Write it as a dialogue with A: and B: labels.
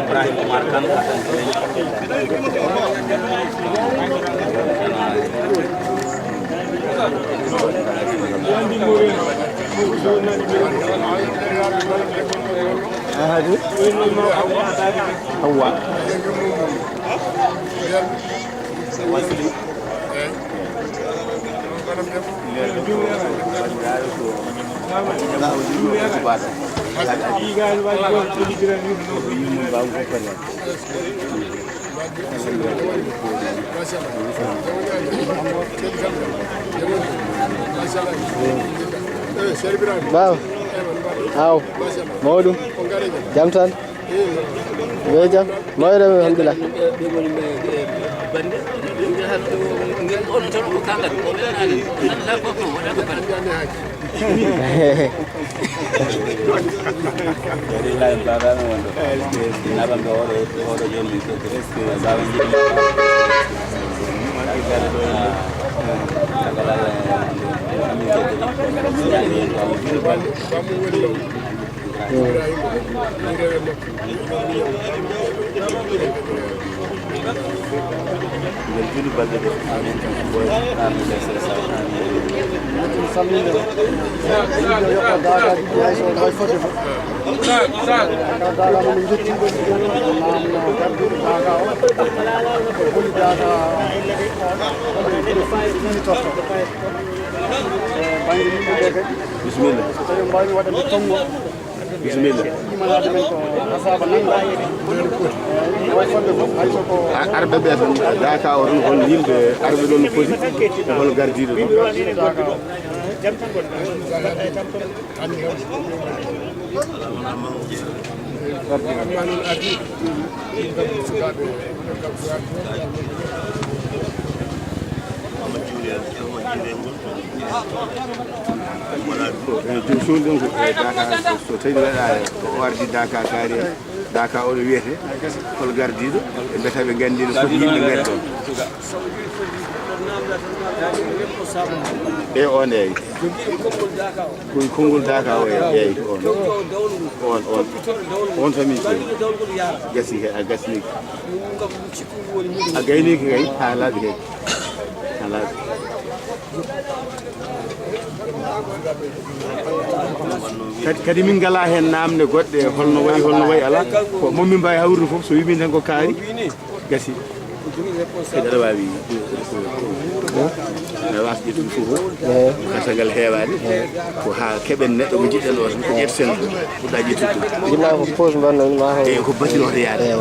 A: Ibrahim Umar Khan Hawa
B: Wow. How? Modu. Jamtan. Weja. Moira alhamdulillah. Arbe be Daka on yimbe arbe don poti hol gardido so tawi wardi Daka kare Daka o wiyete hol gardido e betabe gandino so yimbe ngaddo e on e kongol Daka o e on fami gasi he agasni agayni ki gay halade he halade kadi min gala hen namde godde holno way ala ko mommi mbay hawru fof so yimi tan ko kaari gasi dara wawi na wasdi dum fof kasagal heewade ko ha keben neddo mo jidden o ko jetsen ko daji tuttu ginnaaw ko pose banno ma ko bati no yaade